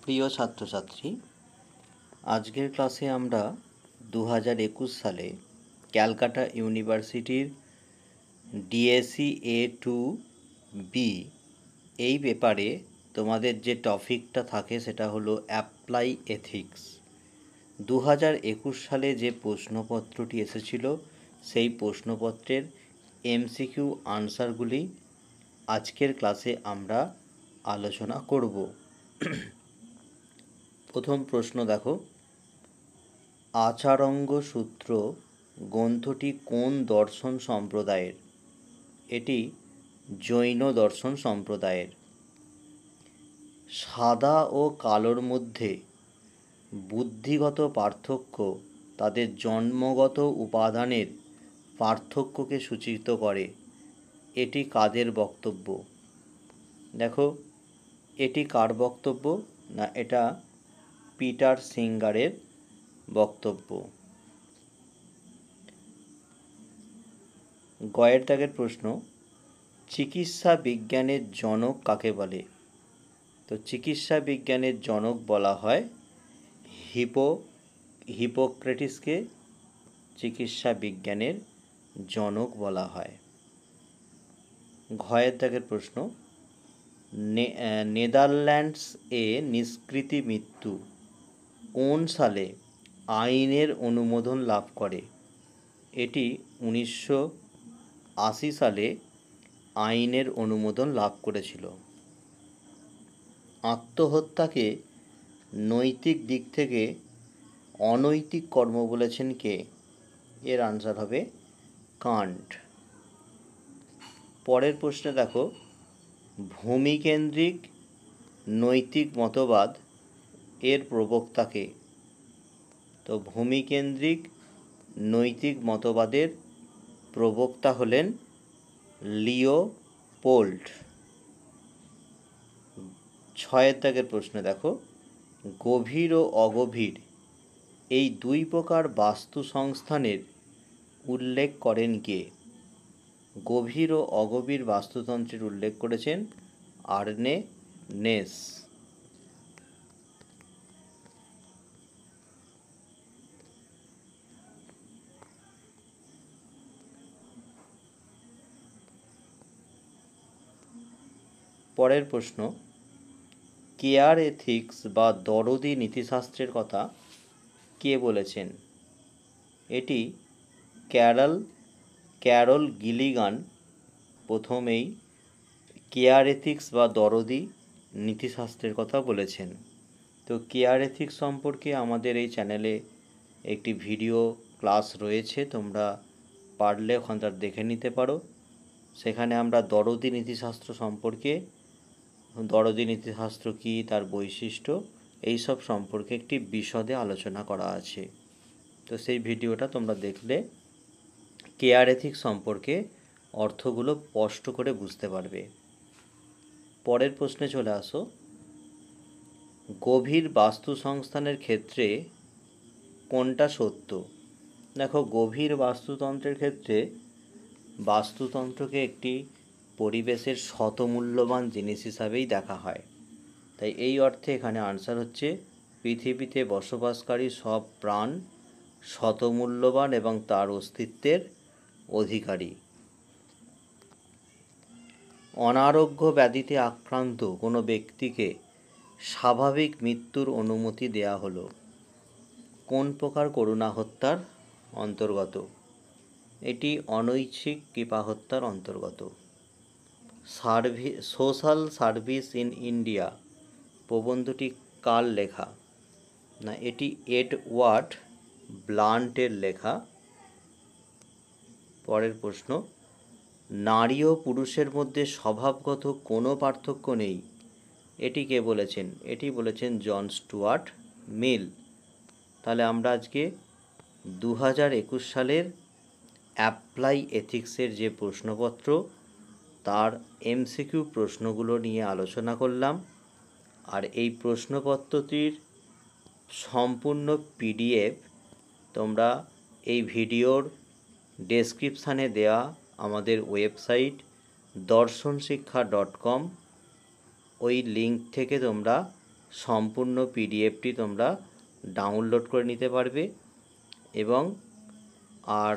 প্রিয় ছাত্রছাত্রী, আজকের ক্লাসে আমরা 2021 সালে ক্যালকাটা ইউনিভার্সিটির ডিএসসি A2B এই পেপারে তোমাদের যে টপিকটা থাকে সেটা হলো অ্যাপ্লাই এথিক্স। 2021 সালে যে প্রশ্নপত্রটি এসেছিল সেই প্রশ্নপত্রের MCQ আনসারগুলি আজকের ক্লাসে আমরা আলোচনা করব। প্রথম প্রশ্ন দেখো, আচারঙ্গ সূত্র গ্রন্থটি কোন দর্শন সম্প্রদায়ের? এটি জৈন দর্শন সম্প্রদায়ের। সাদা ও কালোর মধ্যে বুদ্ধিগত পার্থক্য তাদের জন্মগত উপাদানের পার্থক্যকে সূচিত করে। এটি কাদের বক্তব্য? দেখো, এটি কার বক্তব্য? না, এটা পিটার সিঙ্গারের বক্তব্য। গয়ের দাগের প্রশ্ন, চিকিৎসা বিজ্ঞানের জনক কাকে বলে? তো চিকিৎসা বিজ্ঞানের জনক বলা হয় হিপোক্রেটিসকে চিকিৎসা বিজ্ঞানের জনক বলা হয়। ঘয়ের দাগের প্রশ্ন, নেদারল্যান্ডস এ নিষ্কৃতি মৃত্যু কোন সালে আইনের অনুমোদন লাভ করে? এটি 1980 সালে আইনের অনুমোদন লাভ করেছিল। আত্মহত্যাকে নৈতিক দিক থেকে অনৈতিক কর্ম বলেছেন কে? এর আনসার হবে কান্ট। পরের প্রশ্নে দেখো, ভূমিকেন্দ্রিক নৈতিক মতবাদ এর প্রবক্তা কে? তো ভূমিকেন্দ্রিক নৈতিক মতবাদের প্রবক্তা হলেন লিওপোল্ড। 6 দাগের প্রশ্নে দেখো, গভীর ও অগভীর এই দুই প্রকার বাস্তু সংস্থানের উল্লেখ করেন কে? গভীর ও অগভীর বাস্তুতন্ত্রের উল্লেখ করেছেন আর্নে নেস। পরের প্রশ্ন, কেয়ার এথিক্স বা দরদি নীতিশাস্ত্রের কথা কে বলেছেন? এটি ক্যারল গিলিগান প্রথমেই কেয়ার এথিক্স বা দরদি নীতিশাস্ত্রের কথা বলেছেন। তো কেয়ার এথিক্স সম্পর্কে আমাদের এই চ্যানেলে একটি ভিডিও ক্লাস রয়েছে, তোমরা পারলে ওখানটা দেখে নিতে পারো। সেখানে আমরা দরদি নীতিশাস্ত্র সম্পর্কে, দরদি নীতিশাস্ত্র কী, তার বৈশিষ্ট্য, এইসব সম্পর্কে একটি বিশদে আলোচনা করা আছে। তো সেই ভিডিওটা তোমরা দেখলে কেয়ার এথিক্স সম্পর্কে অর্থগুলো স্পষ্ট করে বুঝতে পারবে। পরের প্রশ্নে চলে আসো, গভীর বাস্তু সংস্থানের ক্ষেত্রে কোনটা সত্য? দেখো, গভীর বাস্তুতন্ত্রের ক্ষেত্রে বাস্তুতন্ত্রকে একটি পরিবেশের শতমূল্যবান জিনিস হিসাবেই দেখা হয়। তাই এই অর্থে এখানে আনসার হচ্ছে পৃথিবীতে বসবাসকারী সব প্রাণ শতমূল্যবান এবং তার অস্তিত্বের অধিকারী। অনারোগ্য ব্যাধিতে আক্রান্ত কোনো ব্যক্তিকে স্বাভাবিক মৃত্যুর অনুমতি দেয়া হলো কোন প্রকার করুণা হত্যার অন্তর্গত? এটি অনৈচ্ছিক কৃপা হত্যার অন্তর্গত। সোশ্যাল সার্ভিস ইন ইন্ডিয়া প্রবন্ধটি কার লেখা? না, এটি এডওয়ার্ড ব্লান্টের লেখা। পরের প্রশ্ন, নারী ও পুরুষের মধ্যে স্বভাবগত কোনো পার্থক্য নেই, এটি কে বলেছেন? এটি বলেছেন জন স্টুয়ার্ট মিল। তাহলে আমরা আজকে 2021 সালের অ্যাপ্লাই এথিক্সের যে প্রশ্নপত্র তার MCQ প্রশ্নগুলো নিয়ে আলোচনা করলাম। আর এই প্রশ্নপত্রটির সম্পূর্ণ PDF তোমরা এই ভিডিওর ডেসক্রিপশানে দেওয়া আমাদের ওয়েবসাইট darshanshikha.com ওই লিঙ্ক থেকে তোমরা সম্পূর্ণ পিডিএফটি তোমরা ডাউনলোড করে নিতে পারবে এবং আর